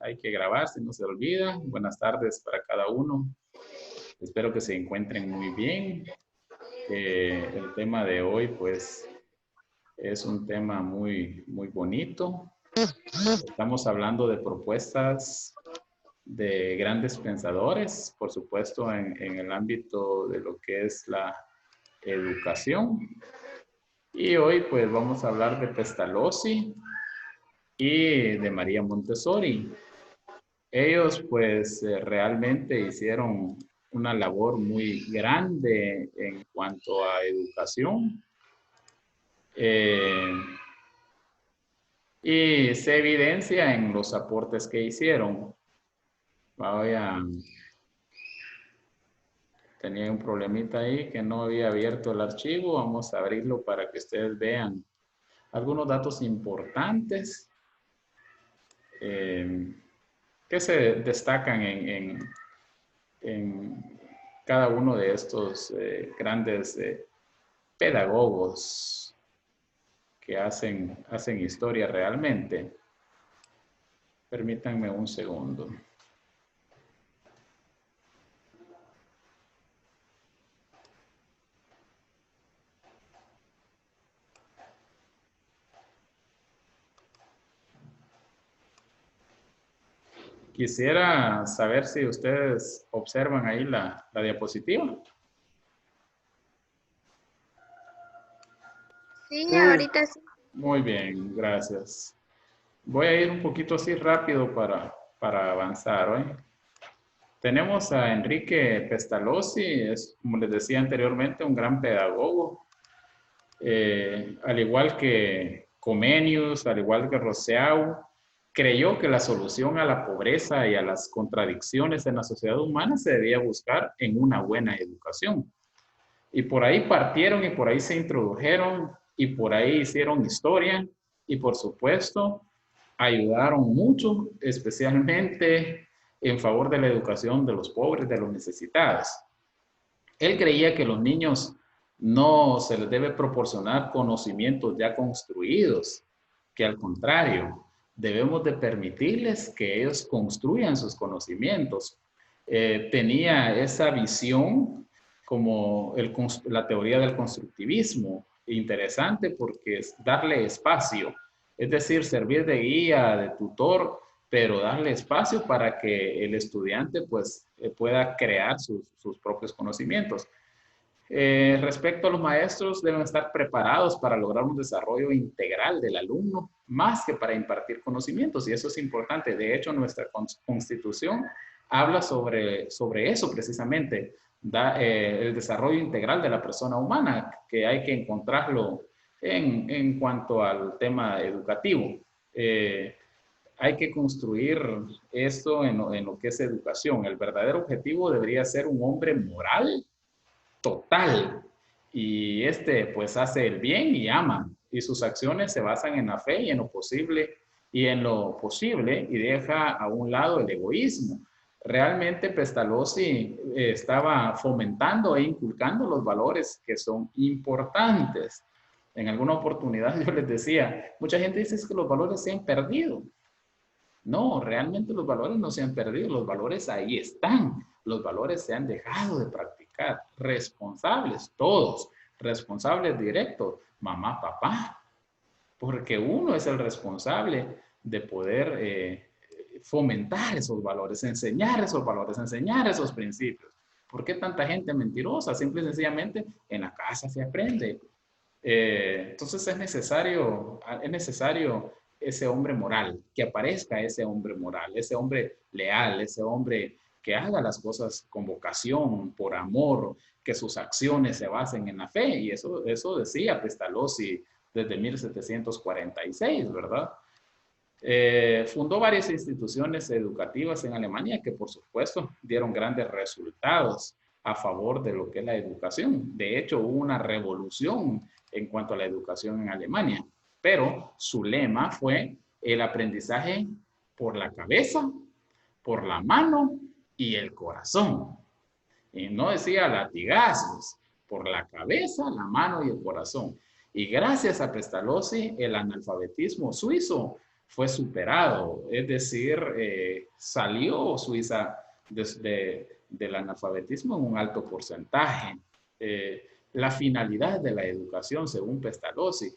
hay que grabar si no se olvida. Buenas tardes para cada uno. Espero que se encuentren muy bien. El tema de hoy, pues, es un tema muy bonito. Estamos hablando de propuestas de grandes pensadores, por supuesto, en el ámbito de lo que es la educación. Y hoy, pues, vamos a hablar de Pestalozzi y de María Montessori. Ellos pues realmente hicieron una labor muy grande en cuanto a educación y se evidencia en los aportes que hicieron. Tenía un problemita ahí que no había abierto el archivo. Vamos a abrirlo para que ustedes vean algunos datos importantes que se destacan en cada uno de estos grandes pedagogos que hacen historia realmente. Permítanme un segundo. Quisiera saber si ustedes observan ahí la diapositiva. Sí, ahorita sí. Muy bien, gracias. Voy a ir un poquito así rápido para avanzar hoy. Tenemos a Enrique Pestalozzi, es, como les decía anteriormente, un gran pedagogo. Al igual que Comenius, al igual que Rousseau, creyó que la solución a la pobreza y a las contradicciones en la sociedad humana se debía buscar en una buena educación. Y por ahí partieron y por ahí se introdujeron y por ahí hicieron historia y por supuesto ayudaron mucho, especialmente en favor de la educación de los pobres, de los necesitados. Él creía que los niños no se les debe proporcionar conocimientos ya construidos, que al contrario, debemos de permitirles que ellos construyan sus conocimientos. Tenía esa visión como la teoría del constructivismo, interesante porque es darle espacio, es decir, servir de guía, de tutor, pero darle espacio para que el estudiante pues pueda crear sus propios conocimientos. Respecto a los maestros, deben estar preparados para lograr un desarrollo integral del alumno, más que para impartir conocimientos, y eso es importante. De hecho, nuestra Constitución habla sobre eso precisamente, el desarrollo integral de la persona humana, que hay que encontrarlo en cuanto al tema educativo. Hay que construir esto en lo que es educación. El verdadero objetivo debería ser un hombre moral total. Y pues hace el bien y ama. Y sus acciones se basan en la fe y en lo posible y deja a un lado el egoísmo. Realmente Pestalozzi estaba fomentando e inculcando los valores que son importantes. En alguna oportunidad yo les decía, mucha gente dice que los valores se han perdido. No, realmente los valores no se han perdido, los valores ahí están, los valores se han dejado de practicar, responsables, todos, responsables directos, mamá, papá, porque uno es el responsable de poder fomentar esos valores, enseñar esos valores, enseñar esos principios. ¿Por qué tanta gente mentirosa? Simple y sencillamente en la casa se aprende. Entonces es necesario ese hombre moral, que aparezca ese hombre moral, ese hombre leal, ese hombre que haga las cosas con vocación, por amor, que sus acciones se basen en la fe. Y eso decía Pestalozzi desde 1746, ¿verdad? Fundó varias instituciones educativas en Alemania que por supuesto dieron grandes resultados a favor de lo que es la educación. De hecho, hubo una revolución en cuanto a la educación en Alemania, pero su lema fue el aprendizaje por la cabeza, por la mano y el corazón. Y no decía latigazos, por la cabeza, la mano y el corazón. Y gracias a Pestalozzi, el analfabetismo suizo fue superado, es decir, salió Suiza del analfabetismo en un alto porcentaje. La finalidad de la educación, según Pestalozzi,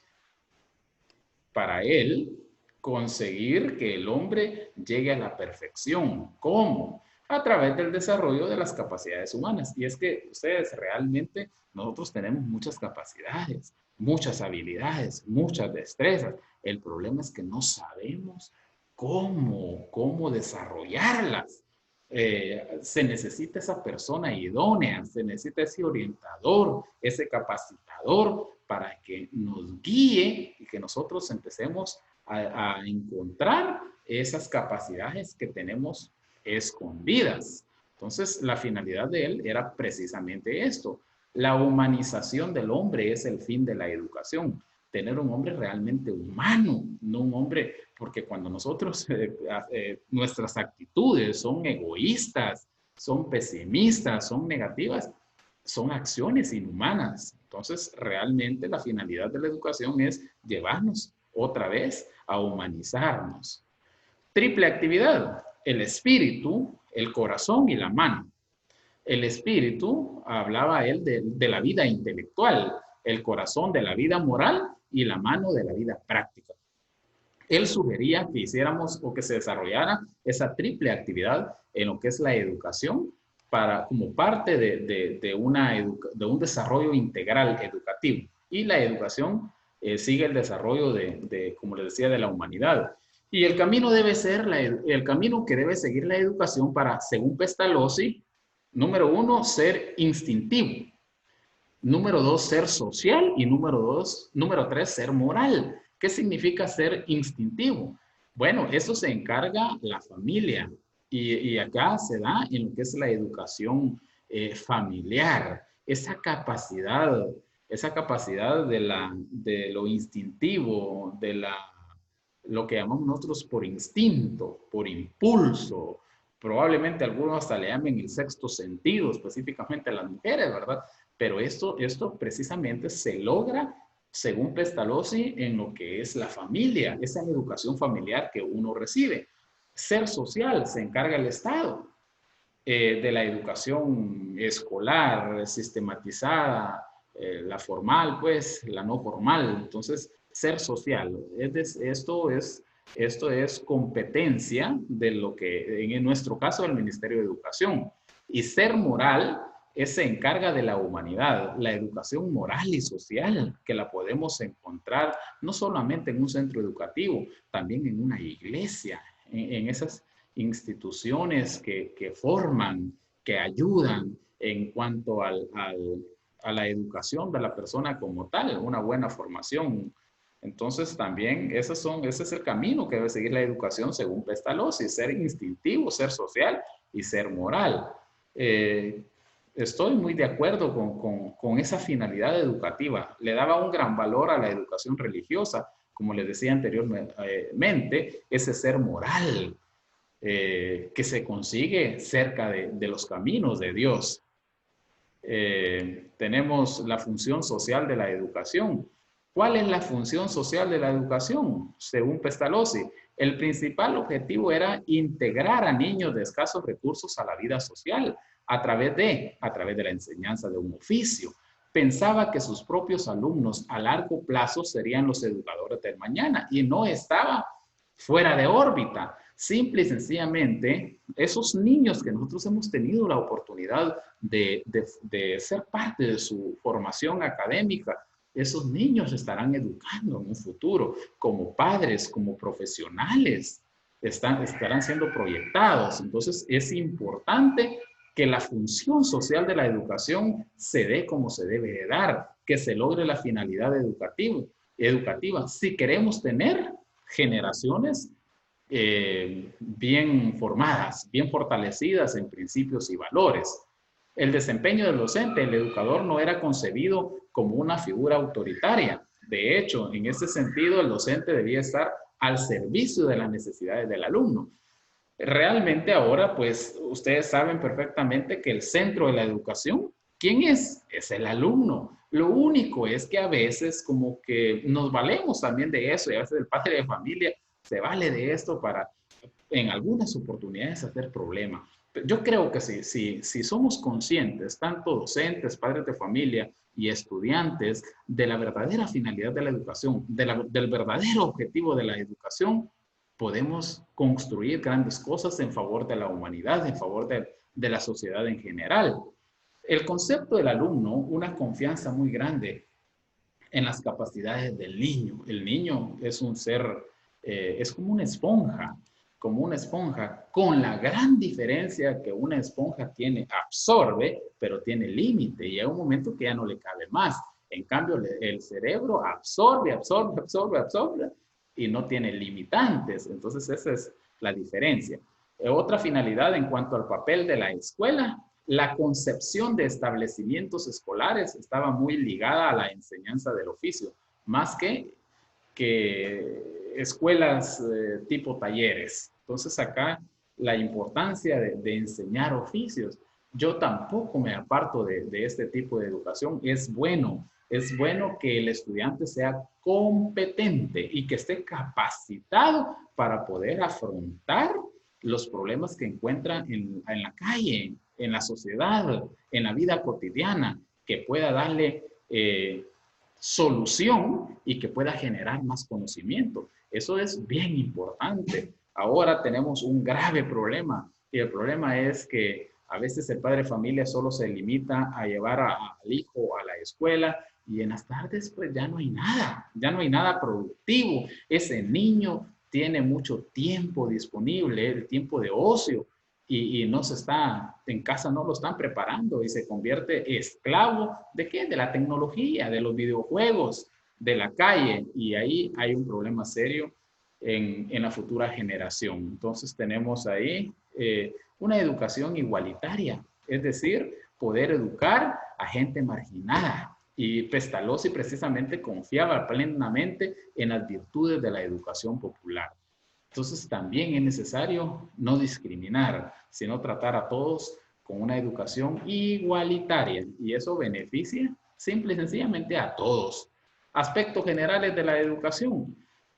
para él, conseguir que el hombre llegue a la perfección. ¿Cómo? A través del desarrollo de las capacidades humanas. Y es que ustedes realmente, nosotros tenemos muchas capacidades, muchas habilidades, muchas destrezas. El problema es que no sabemos cómo desarrollarlas. Se necesita esa persona idónea, se necesita ese orientador, ese capacitador para que nos guíe y que nosotros empecemos a encontrar esas capacidades que tenemos escondidas. Entonces, la finalidad de él era precisamente esto. La humanización del hombre es el fin de la educación. Tener un hombre realmente humano, no un hombre, porque cuando nosotros, nuestras actitudes son egoístas, son pesimistas, son negativas, son acciones inhumanas. Entonces, realmente la finalidad de la educación es llevarnos otra vez a humanizarnos. Triple actividad, el espíritu, el corazón y la mano. El espíritu, hablaba él de la vida intelectual, el corazón de la vida moral y la mano de la vida práctica. Él sugería que hiciéramos o que se desarrollara esa triple actividad en lo que es la educación como parte de un desarrollo integral educativo. Y la educación sigue el desarrollo como les decía, de la humanidad. Y el camino debe ser el camino que debe seguir la educación para, según Pestalozzi, número 1, ser instintivo. Número 2, ser social. Y número 3, ser moral. ¿Qué significa ser instintivo? Bueno, eso se encarga la familia. Y acá se da en lo que es la educación familiar. Esa capacidad de lo instintivo, lo que llamamos nosotros por instinto, por impulso. Probablemente algunos hasta le llamen el sexto sentido, específicamente a las mujeres, ¿verdad? Pero esto precisamente se logra, según Pestalozzi, en lo que es la familia, esa educación familiar que uno recibe. Ser social se encarga el Estado, de la educación escolar, sistematizada, la formal, pues, la no formal. Entonces, ser social, esto es competencia de lo que, en nuestro caso, del Ministerio de Educación. Y ser moral se encarga de la humanidad, la educación moral y social, que la podemos encontrar no solamente en un centro educativo, también en una iglesia, en esas instituciones que forman, que ayudan en cuanto a la educación de la persona como tal, una buena formación. Entonces también ese es el camino que debe seguir la educación según Pestalozzi, ser instintivo, ser social y ser moral. Estoy muy de acuerdo con esa finalidad educativa. Le daba un gran valor a la educación religiosa, como les decía anteriormente, ese ser moral que se consigue cerca de los caminos de Dios. Tenemos la función social de la educación. ¿Cuál es la función social de la educación? Según Pestalozzi, el principal objetivo era integrar a niños de escasos recursos a la vida social a través de la enseñanza de un oficio. Pensaba que sus propios alumnos a largo plazo serían los educadores del mañana y no estaba fuera de órbita. Simple y sencillamente, esos niños que nosotros hemos tenido la oportunidad de ser parte de su formación académica, esos niños estarán educando en un futuro como padres, como profesionales, estarán siendo proyectados. Entonces, es importante que la función social de la educación se dé como se debe de dar, que se logre la finalidad educativa. Si queremos tener generaciones bien formadas, bien fortalecidas en principios y valores. El desempeño del docente, el educador, no era concebido como una figura autoritaria. De hecho, en ese sentido, el docente debía estar al servicio de las necesidades del alumno. Realmente ahora, pues, ustedes saben perfectamente que el centro de la educación, ¿quién es? Es el alumno. Lo único es que a veces como que nos valemos también de eso y a veces el padre de familia se vale de esto para, en algunas oportunidades, hacer problemas. Yo creo que si somos conscientes, tanto docentes, padres de familia y estudiantes, de la verdadera finalidad de la educación, del verdadero objetivo de la educación, podemos construir grandes cosas en favor de la humanidad, en favor de la sociedad en general. El concepto del alumno, una confianza muy grande en las capacidades del niño. El niño es un ser, es como una esponja, con la gran diferencia que una esponja tiene, absorbe, pero tiene límite y hay un momento que ya no le cabe más. En cambio, el cerebro absorbe, absorbe, absorbe, absorbe y no tiene limitantes. Entonces, esa es la diferencia. Otra finalidad en cuanto al papel de la escuela, la concepción de establecimientos escolares estaba muy ligada a la enseñanza del oficio, más que escuelas tipo talleres. Entonces acá la importancia de enseñar oficios. Yo tampoco me aparto de este tipo de educación. Es bueno que el estudiante sea competente y que esté capacitado para poder afrontar los problemas que encuentra en la calle, en la sociedad, en la vida cotidiana, que pueda darle solución y que pueda generar más conocimiento. Eso es bien importante. Ahora tenemos un grave problema y el problema es que a veces el padre de familia solo se limita a llevar al hijo a la escuela y en las tardes pues ya no hay nada productivo. Ese niño tiene mucho tiempo disponible, el tiempo de ocio, y no se está, en casa no lo están preparando y se convierte esclavo ¿de qué? De la tecnología, de los videojuegos, de la calle, y ahí hay un problema serio en la futura generación. Entonces tenemos ahí una educación igualitaria, es decir, poder educar a gente marginada. Y Pestalozzi precisamente confiaba plenamente en las virtudes de la educación popular. Entonces también es necesario no discriminar, sino tratar a todos con una educación igualitaria y eso beneficia simple y sencillamente a todos. Aspectos generales de la educación.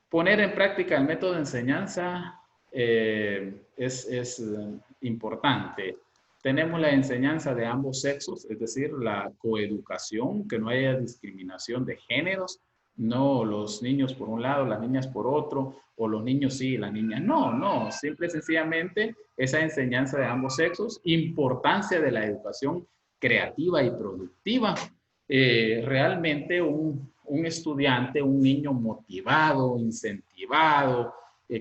Poner en práctica el método de enseñanza es importante. Tenemos la enseñanza de ambos sexos, es decir, la coeducación, que no haya discriminación de géneros, no los niños por un lado, las niñas por otro, o los niños sí y las niñas no, simple y sencillamente esa enseñanza de ambos sexos, importancia de la educación creativa y productiva. Realmente un estudiante, un niño motivado, incentivado,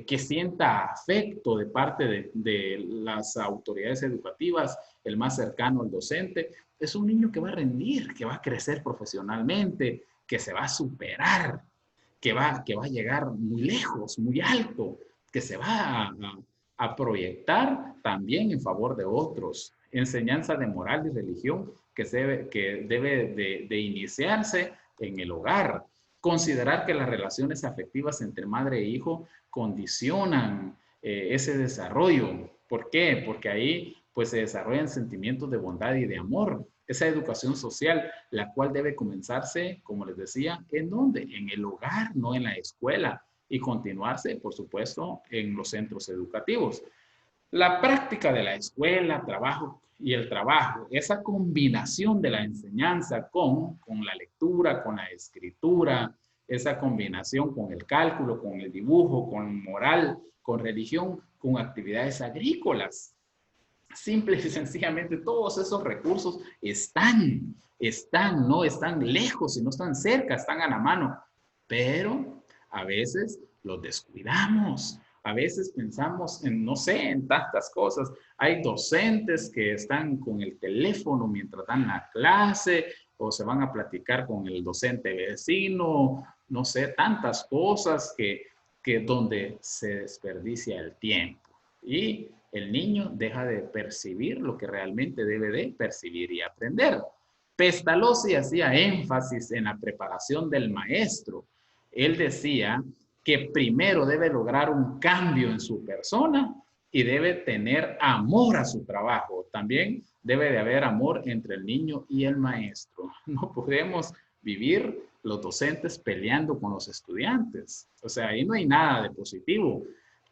que sienta afecto de parte de las autoridades educativas, el más cercano al docente, es un niño que va a rendir, que va a crecer profesionalmente, que se va a superar, que va a llegar muy lejos, muy alto, que se va a proyectar también en favor de otros. Enseñanza de moral y religión que debe de iniciarse en el hogar. Considerar que las relaciones afectivas entre madre e hijo condicionan ese desarrollo. ¿Por qué? Porque ahí pues se desarrollan sentimientos de bondad y de amor. Esa educación social, la cual debe comenzarse, como les decía, ¿en dónde? En el hogar, no en la escuela, y continuarse, por supuesto, en los centros educativos. La práctica de la escuela, trabajo y el trabajo, esa combinación de la enseñanza con la lectura, con la escritura, esa combinación con el cálculo, con el dibujo, con moral, con religión, con actividades agrícolas. Simple y sencillamente todos esos recursos no están lejos y no están cerca, están a la mano, pero a veces los descuidamos. A veces pensamos en, no sé, en tantas cosas. Hay docentes que están con el teléfono mientras dan la clase o se van a platicar con el docente vecino, no sé, tantas cosas que donde se desperdicia el tiempo. Y el niño deja de percibir lo que realmente debe de percibir y aprender. Pestalozzi hacía énfasis en la preparación del maestro. Él decía que primero debe lograr un cambio en su persona y debe tener amor a su trabajo. También debe de haber amor entre el niño y el maestro. No podemos vivir los docentes peleando con los estudiantes. O sea, ahí no hay nada de positivo.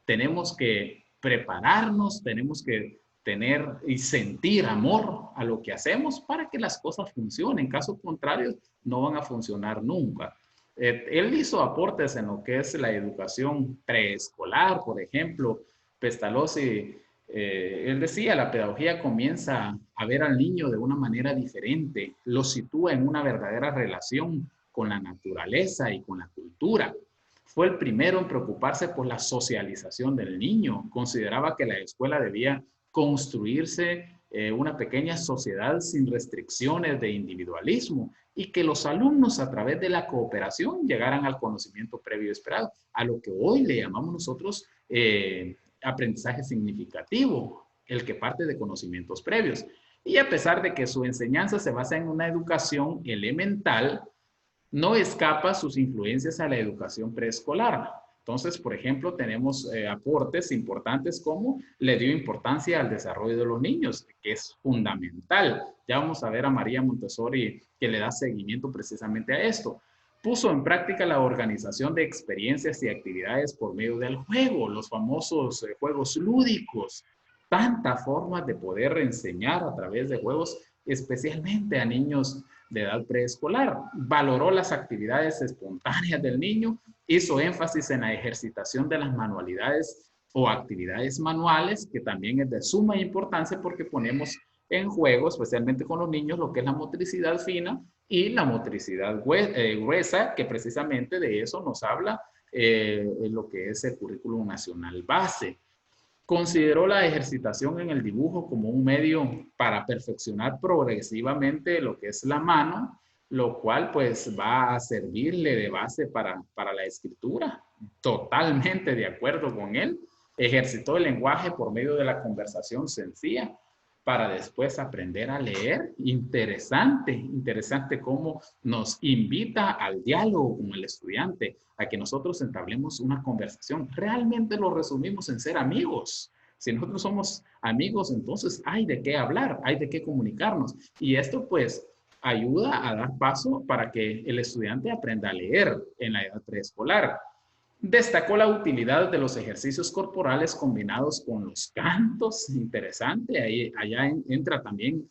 Tenemos que prepararnos, tenemos que tener y sentir amor a lo que hacemos para que las cosas funcionen. En caso contrario, no van a funcionar nunca. Él hizo aportes en lo que es la educación preescolar, por ejemplo. Pestalozzi, él decía, la pedagogía comienza a ver al niño de una manera diferente, lo sitúa en una verdadera relación con la naturaleza y con la cultura. Fue el primero en preocuparse por la socialización del niño. Consideraba que la escuela debía construirse una pequeña sociedad sin restricciones de individualismo y que los alumnos a través de la cooperación llegaran al conocimiento previo esperado, a lo que hoy le llamamos nosotros aprendizaje significativo, el que parte de conocimientos previos. Y a pesar de que su enseñanza se basa en una educación elemental, no escapa sus influencias a la educación preescolar. Entonces, por ejemplo, tenemos aportes importantes como le dio importancia al desarrollo de los niños, que es fundamental. Ya vamos a ver a María Montessori que le da seguimiento precisamente a esto. Puso en práctica la organización de experiencias y actividades por medio del juego, los famosos juegos lúdicos. Tantas formas de poder enseñar a través de juegos, especialmente a niños de edad preescolar. Valoró las actividades espontáneas del niño, hizo énfasis en la ejercitación de las manualidades o actividades manuales, que también es de suma importancia porque ponemos en juego, especialmente con los niños, lo que es la motricidad fina y la motricidad gruesa, que precisamente de eso nos habla en lo que es el currículum nacional base. Consideró la ejercitación en el dibujo como un medio para perfeccionar progresivamente lo que es la mano, lo cual pues va a servirle de base para la escritura. Totalmente de acuerdo con él. Ejercitó el lenguaje por medio de la conversación sencilla para después aprender a leer. Interesante, interesante cómo nos invita al diálogo con el estudiante, a que nosotros entablemos una conversación. Realmente lo resumimos en ser amigos. Si nosotros somos amigos, entonces hay de qué hablar, hay de qué comunicarnos. Y esto pues ayuda a dar paso para que el estudiante aprenda a leer en la edad preescolar. Destacó la utilidad de los ejercicios corporales combinados con los cantos, interesante, ahí, allá entra también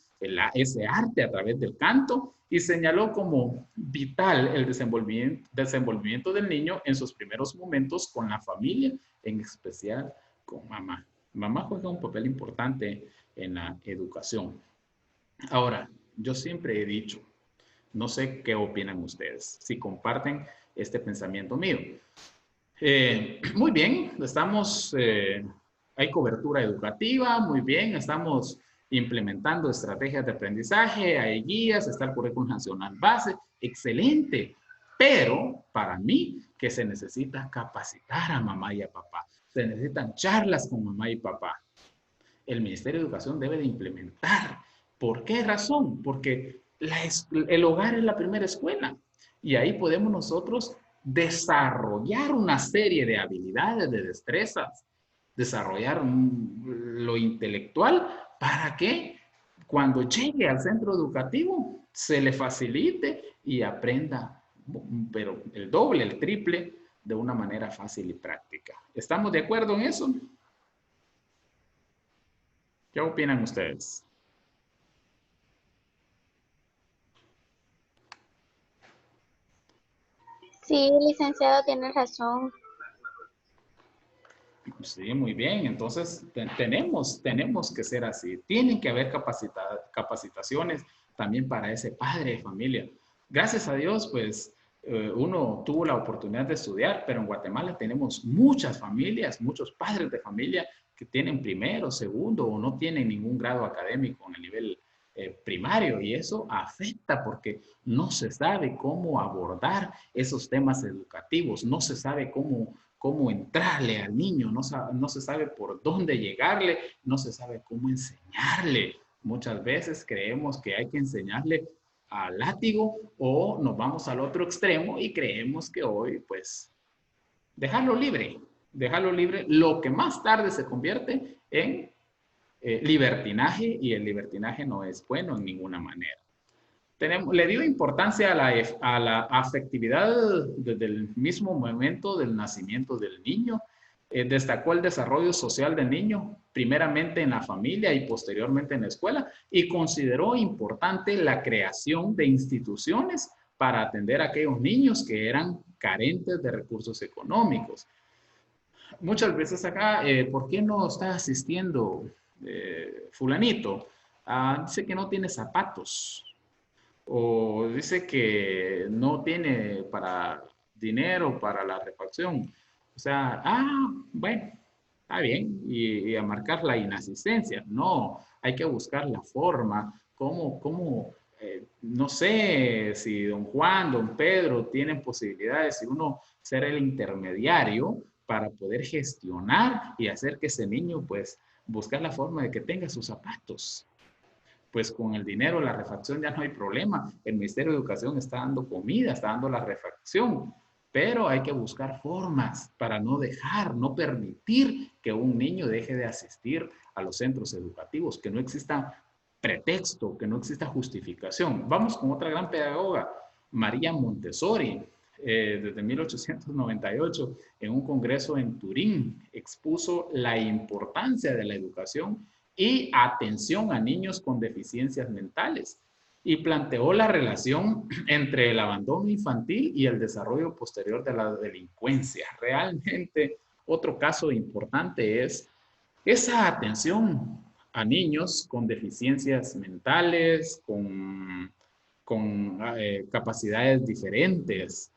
ese arte a través del canto, y señaló como vital el desenvolvimiento del niño en sus primeros momentos con la familia, en especial con mamá. Mamá juega un papel importante en la educación. Ahora, yo siempre he dicho, no sé qué opinan ustedes, si comparten este pensamiento mío. Muy bien, hay cobertura educativa, muy bien, estamos implementando estrategias de aprendizaje, hay guías, está el currículum nacional base, excelente, pero para mí que se necesita capacitar a mamá y a papá, se necesitan charlas con mamá y papá. El Ministerio de Educación debe de implementar. ¿Por qué razón? Porque el hogar es la primera escuela y ahí podemos nosotros desarrollar una serie de habilidades, de destrezas, desarrollar lo intelectual para que cuando llegue al centro educativo se le facilite y aprenda, pero el doble, el triple, de una manera fácil y práctica. ¿Estamos de acuerdo en eso? ¿Qué opinan ustedes? Sí, licenciado, tiene razón. Sí, muy bien. Entonces, tenemos que ser así. Tienen que haber capacitaciones también para ese padre de familia. Gracias a Dios, pues, uno tuvo la oportunidad de estudiar, pero en Guatemala tenemos muchas familias, muchos padres de familia que tienen primero, segundo o no tienen ningún grado académico en el nivel primario, y eso afecta porque no se sabe cómo abordar esos temas educativos, no se sabe cómo entrarle al niño, no se sabe por dónde llegarle, no se sabe cómo enseñarle. Muchas veces creemos que hay que enseñarle a látigo o nos vamos al otro extremo y creemos que hoy, pues, dejarlo libre, lo que más tarde se convierte en libertinaje, y el libertinaje no es bueno en ninguna manera. le dio importancia a la afectividad desde el mismo momento del nacimiento del niño. Destacó el desarrollo social del niño, primeramente en la familia y posteriormente en la escuela, y consideró importante la creación de instituciones para atender a aquellos niños que eran carentes de recursos económicos. Muchas veces acá, ¿por qué no está asistiendo fulanito? Dice que no tiene zapatos o dice que no tiene para dinero para la refacción. O sea, bueno, está bien, y a marcar la inasistencia. No, hay que buscar la forma, no sé si don Juan, don Pedro tienen posibilidades, si uno ser el intermediario para poder gestionar y hacer que ese niño, pues, buscar la forma de que tenga sus zapatos. Pues con el dinero, la refacción ya no hay problema. El Ministerio de Educación está dando comida, está dando la refacción, pero hay que buscar formas para no dejar, no permitir que un niño deje de asistir a los centros educativos, que no exista pretexto, que no exista justificación. Vamos con otra gran pedagoga, María Montessori. Desde 1898, en un congreso en Turín, expuso la importancia de la educación y atención a niños con deficiencias mentales y planteó la relación entre el abandono infantil y el desarrollo posterior de la delincuencia. Realmente, otro caso importante es esa atención a niños con deficiencias mentales, con capacidades diferentes.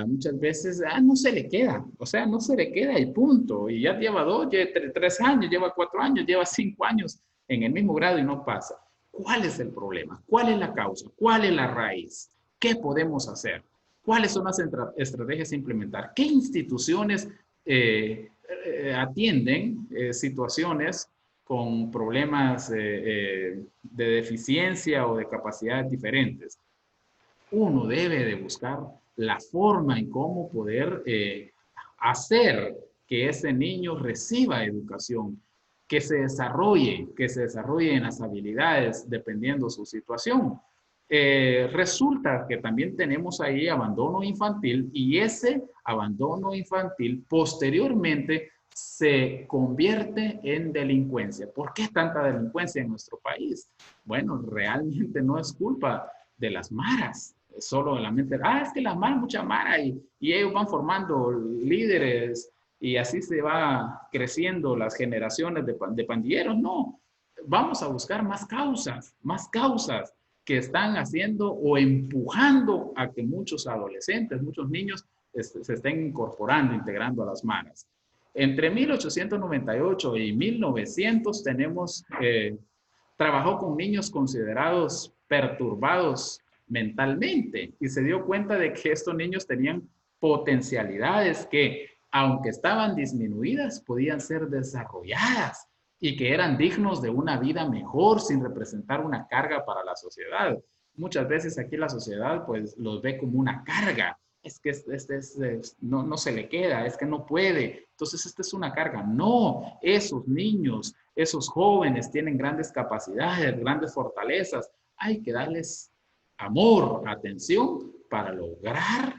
Muchas veces no se le queda, o sea, no se le queda y punto. Y ya lleva 2, lleva 3 años, lleva 4 años, lleva 5 años en el mismo grado y no pasa. ¿Cuál es el problema? ¿Cuál es la causa? ¿Cuál es la raíz? ¿Qué podemos hacer? ¿Cuáles son las estrategias a implementar? ¿Qué instituciones atienden situaciones con problemas de deficiencia o de capacidades diferentes? Uno debe de buscar la forma en cómo poder hacer que ese niño reciba educación, que se desarrolle en las habilidades dependiendo su situación. Resulta que también tenemos ahí abandono infantil y ese abandono infantil posteriormente se convierte en delincuencia. ¿Por qué tanta delincuencia en nuestro país? Bueno, realmente no es culpa de las maras, solo en la mente, es que las maras, mucha mara, y ellos van formando líderes y así se va creciendo las generaciones de pandilleros. No, vamos a buscar más causas que están haciendo o empujando a que muchos adolescentes, muchos niños se estén incorporando, integrando a las maras. Entre 1898 y 1900 tenemos, trabajó con niños considerados perturbados mentalmente y se dio cuenta de que estos niños tenían potencialidades que, aunque estaban disminuidas, podían ser desarrolladas y que eran dignos de una vida mejor sin representar una carga para la sociedad. Muchas veces aquí la sociedad pues los ve como una carga. Es que no se le queda, es que no puede. Entonces, esta es una carga. No, esos niños, esos jóvenes tienen grandes capacidades, grandes fortalezas. Hay que darles amor, atención para lograr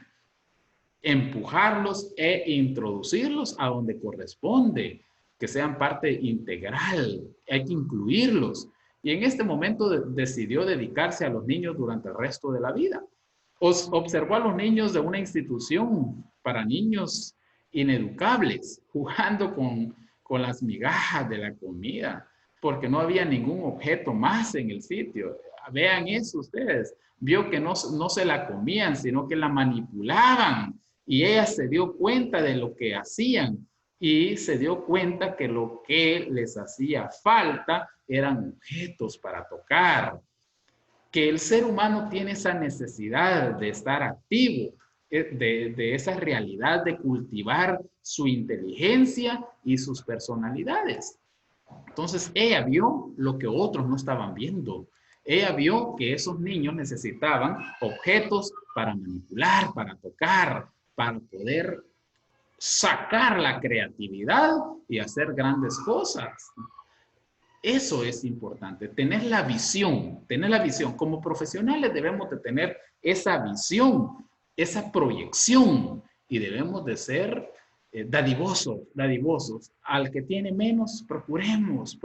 empujarlos e introducirlos a donde corresponde, que sean parte integral. Hay que incluirlos. Y en este momento decidió dedicarse a los niños durante el resto de la vida. Observó a los niños de una institución para niños ineducables, jugando con las migajas de la comida, porque no había ningún objeto más en el sitio. Vean eso ustedes. Vio que no se la comían, sino que la manipulaban. Y ella se dio cuenta de lo que hacían y se dio cuenta que lo que les hacía falta eran objetos para tocar, que el ser humano tiene esa necesidad de estar activo, de esa realidad de cultivar su inteligencia y sus personalidades. Entonces ella vio lo que otros no estaban viendo. Ella vio que esos niños necesitaban objetos para manipular, para tocar, para poder sacar la creatividad y hacer grandes cosas. Eso es importante, tener la visión, tener la visión. Como profesionales debemos de tener esa visión, esa proyección y debemos de ser dadivosos, dadivosos. Al que tiene menos, procuremos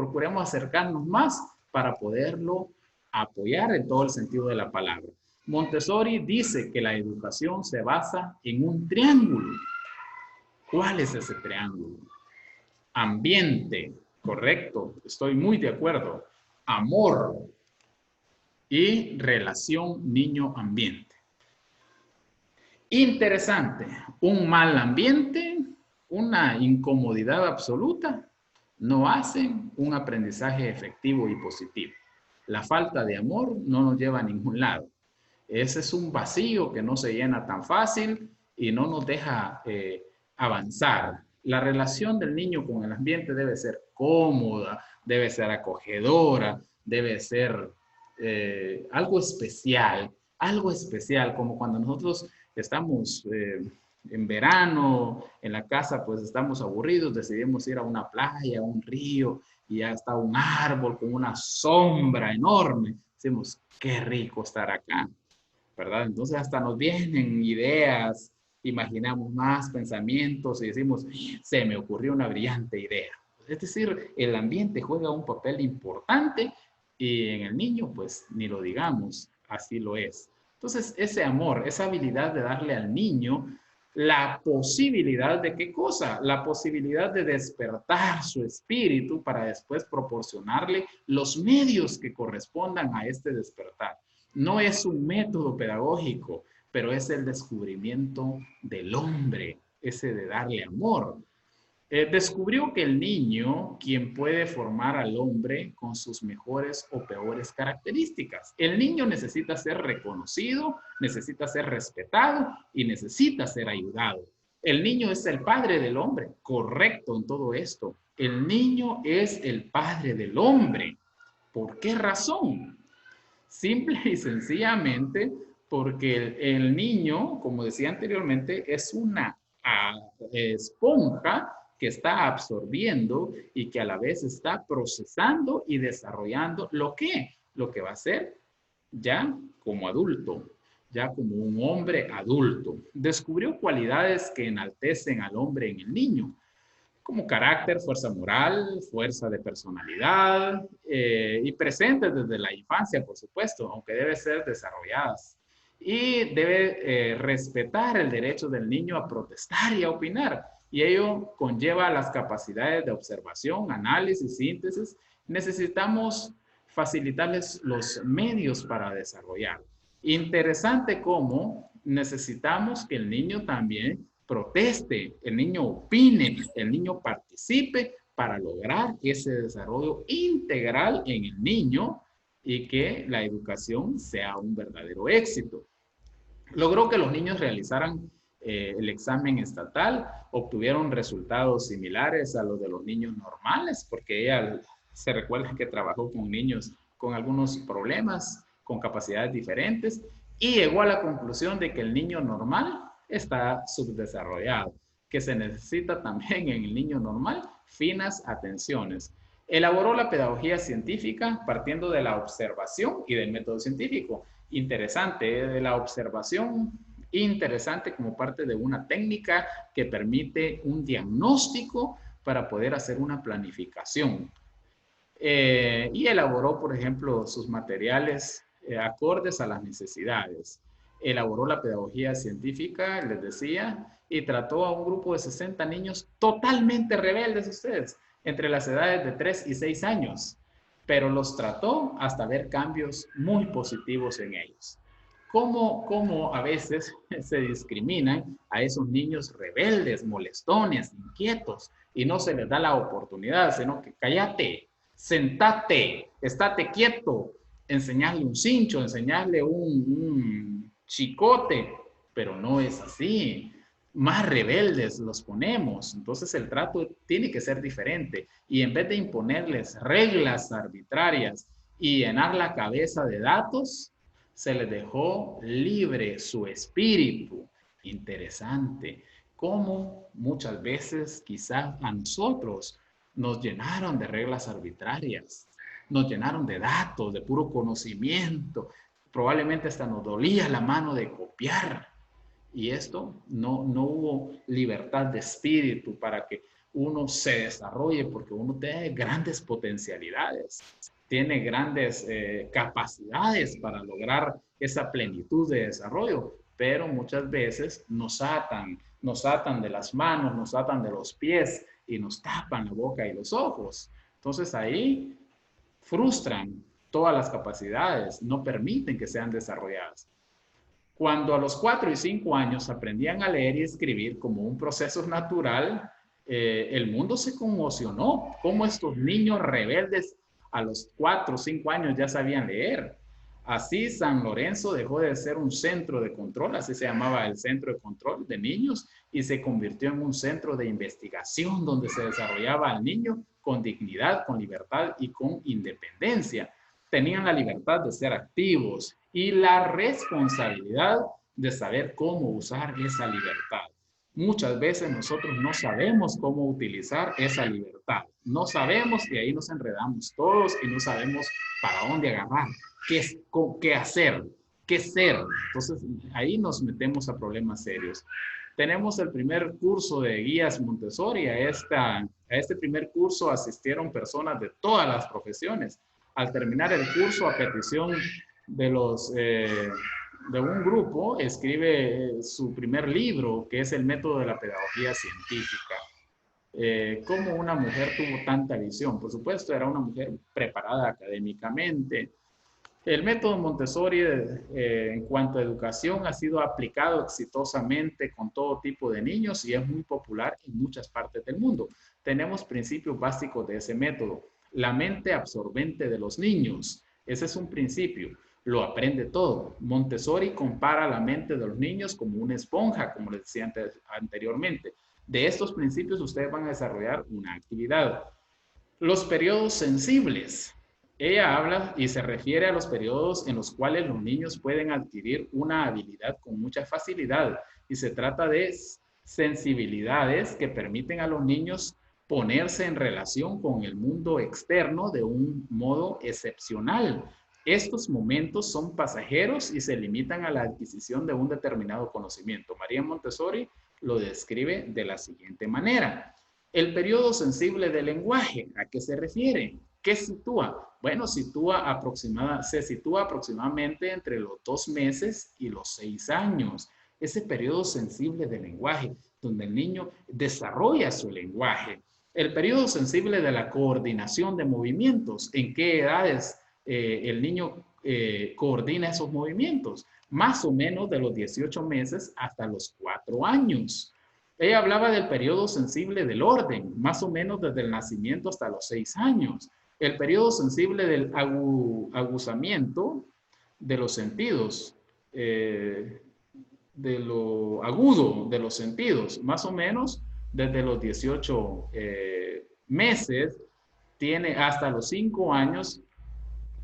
acercarnos más para poderlo apoyar en todo el sentido de la palabra. Montessori dice que la educación se basa en un triángulo. ¿Cuál es ese triángulo? Ambiente, correcto, estoy muy de acuerdo. Amor y relación niño-ambiente. Interesante, un mal ambiente, una incomodidad absoluta, no hacen un aprendizaje efectivo y positivo. La falta de amor no nos lleva a ningún lado. Ese es un vacío que no se llena tan fácil y no nos deja avanzar. La relación del niño con el ambiente debe ser cómoda, debe ser acogedora, debe ser algo especial, como cuando nosotros estamos en verano, en la casa, pues estamos aburridos, decidimos ir a una playa, a un río, y ya está un árbol con una sombra enorme. Decimos, qué rico estar acá, ¿verdad? Entonces hasta nos vienen ideas, imaginamos más pensamientos y decimos, se me ocurrió una brillante idea. Es decir, el ambiente juega un papel importante y en el niño, pues ni lo digamos, así lo es. Entonces, ese amor, esa habilidad de darle al niño la posibilidad de qué cosa? La posibilidad de despertar su espíritu para después proporcionarle los medios que correspondan a este despertar. No es un método pedagógico, pero es el descubrimiento del hombre, ese de darle amor. Descubrió que el niño, quien puede formar al hombre con sus mejores o peores características. El niño necesita ser reconocido, necesita ser respetado y necesita ser ayudado. El niño es el padre del hombre, correcto en todo esto. El niño es el padre del hombre. ¿Por qué razón? Simple y sencillamente porque el niño, como decía anteriormente, es una esponja que está absorbiendo y que a la vez está procesando y desarrollando lo que va a ser ya como adulto, ya como un hombre adulto. Descubrió cualidades que enaltecen al hombre en el niño, como carácter, fuerza moral, fuerza de personalidad y presentes desde la infancia, por supuesto, aunque debe ser desarrolladas. Y debe respetar el derecho del niño a protestar y a opinar. Y ello conlleva las capacidades de observación, análisis, síntesis. Necesitamos facilitarles los medios para desarrollar. Interesante cómo necesitamos que el niño también proteste, el niño opine, el niño participe para lograr ese desarrollo integral en el niño y que la educación sea un verdadero éxito. Logró que los niños realizaran el examen estatal, obtuvieron resultados similares a los de los niños normales, porque ella se recuerda que trabajó con niños con algunos problemas, con capacidades diferentes, y llegó a la conclusión de que el niño normal está subdesarrollado, que se necesita también en el niño normal finas atenciones. Elaboró la pedagogía científica partiendo de la observación y del método científico. Interesante, de la observación, interesante como parte de una técnica que permite un diagnóstico para poder hacer una planificación. Y elaboró, por ejemplo, sus materiales acordes a las necesidades. Elaboró la pedagogía científica, les decía, y trató a un grupo de 60 niños totalmente rebeldes ustedes, entre las edades de 3 y 6 años, pero los trató hasta ver cambios muy positivos en ellos. ¿Cómo a veces se discriminan a esos niños rebeldes, molestones, inquietos, y no se les da la oportunidad, sino que cállate, sentate, estate quieto, enseñarle un cincho, enseñarle un chicote, pero no es así. Más rebeldes los ponemos, entonces el trato tiene que ser diferente y en vez de imponerles reglas arbitrarias y llenar la cabeza de datos, se les dejó libre su espíritu. Interesante, como muchas veces quizás a nosotros Nos llenaron de reglas arbitrarias, nos llenaron de datos, de puro conocimiento. Probablemente hasta nos dolía la mano de copiar. Y esto no hubo libertad de espíritu para que uno se desarrolle, porque uno tiene grandes potencialidades, tiene grandes capacidades para lograr esa plenitud de desarrollo, pero muchas veces nos atan de las manos, nos atan de los pies y nos tapan la boca y los ojos. Entonces ahí frustran todas las capacidades, no permiten que sean desarrolladas. Cuando a los 4 y 5 años aprendían a leer y escribir como un proceso natural, el mundo se conmocionó. Cómo estos niños rebeldes a los 4 o 5 años ya sabían leer. Así San Lorenzo dejó de ser un centro de control, así se llamaba el centro de control de niños, y se convirtió en un centro de investigación donde se desarrollaba al niño con dignidad, con libertad y con independencia. Tenían la libertad de ser activos y la responsabilidad de saber cómo usar esa libertad. Muchas veces nosotros no sabemos cómo utilizar esa libertad. No sabemos y ahí nos enredamos todos y no sabemos para dónde agarrar, qué hacer, qué ser. Entonces ahí nos metemos a problemas serios. Tenemos el primer curso de guías Montessori. A este primer curso asistieron personas de todas las profesiones. Al terminar el curso, a petición de un grupo, escribe su primer libro, que es el método de la pedagogía científica. ¿Cómo una mujer tuvo tanta visión? Por supuesto, era una mujer preparada académicamente. El método Montessori en cuanto a educación ha sido aplicado exitosamente con todo tipo de niños y es muy popular en muchas partes del mundo. Tenemos principios básicos de ese método. La mente absorbente de los niños, ese es un principio, lo aprende todo. Montessori compara la mente de los niños como una esponja, como les decía anteriormente. De estos principios ustedes van a desarrollar una actividad. Los periodos sensibles. Ella habla y se refiere a los periodos en los cuales los niños pueden adquirir una habilidad con mucha facilidad y se trata de sensibilidades que permiten a los niños ponerse en relación con el mundo externo de un modo excepcional. Estos momentos son pasajeros y se limitan a la adquisición de un determinado conocimiento. María Montessori lo describe de la siguiente manera. El periodo sensible del lenguaje, ¿a qué se refiere? ¿Qué sitúa? Bueno, se sitúa aproximadamente entre los 2 meses y los 6 años. Ese periodo sensible del lenguaje, donde el niño desarrolla su lenguaje. El periodo sensible de la coordinación de movimientos. ¿En qué edades el niño coordina esos movimientos? Más o menos de los 18 meses hasta los 4 años. Ella hablaba del periodo sensible del orden, más o menos desde el nacimiento hasta los 6 años. El periodo sensible del aguzamiento de los sentidos, de lo agudo de los sentidos, más o menos desde los 18 meses, tiene hasta los 5 años,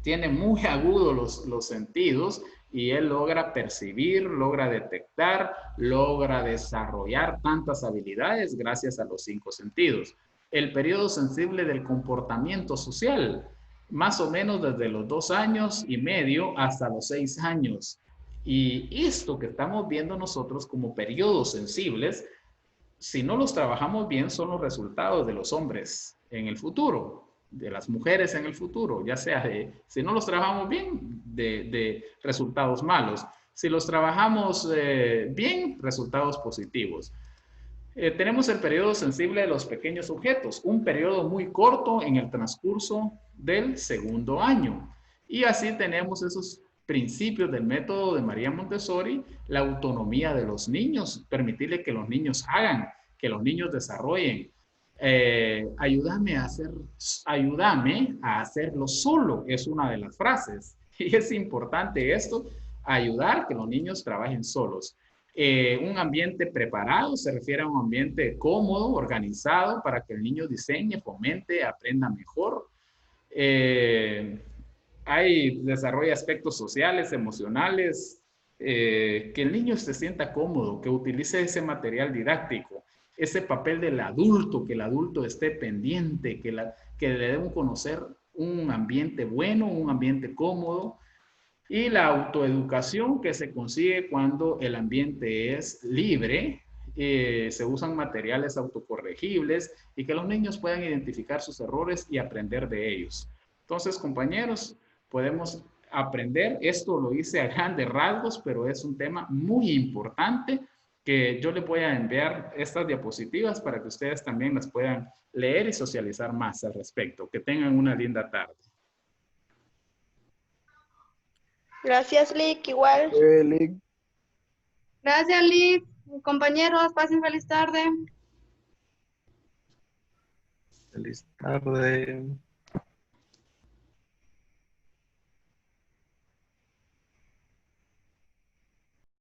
tiene muy agudos los sentidos y él logra percibir, logra detectar, logra desarrollar tantas habilidades gracias a los 5 sentidos. El periodo sensible del comportamiento social, más o menos desde los 2 años y medio hasta los 6 años. Y esto que estamos viendo nosotros como periodos sensibles, si no los trabajamos bien, son los resultados de los hombres en el futuro, de las mujeres en el futuro, ya sea si no los trabajamos bien, de resultados malos. Si los trabajamos bien, resultados positivos. Tenemos el periodo sensible de los pequeños objetos, un periodo muy corto en el transcurso del segundo año. Y así tenemos esos principios del método de María Montessori, la autonomía de los niños, permitirle que los niños hagan, que los niños desarrollen. Ayúdame a hacerlo solo, es una de las frases. Y es importante esto, ayudar que los niños trabajen solos. Un ambiente preparado se refiere a un ambiente cómodo, organizado, para que el niño diseñe, fomente, aprenda mejor. Desarrolla aspectos sociales, emocionales, que el niño se sienta cómodo, que utilice ese material didáctico. ese papel del adulto, que el adulto esté pendiente, que le deben conocer un ambiente bueno, un ambiente cómodo, y la autoeducación que se consigue cuando el ambiente es libre, se usan materiales autocorregibles y que los niños puedan identificar sus errores y aprender de ellos. Entonces, compañeros, podemos aprender, esto lo hice a grandes rasgos, pero es un tema muy importante que yo les voy a enviar estas diapositivas para que ustedes también las puedan leer y socializar más al respecto. Que tengan una linda tarde. Gracias, Lick. Igual. Lick. Gracias, Lick. Compañeros, pasen feliz tarde. Feliz tarde.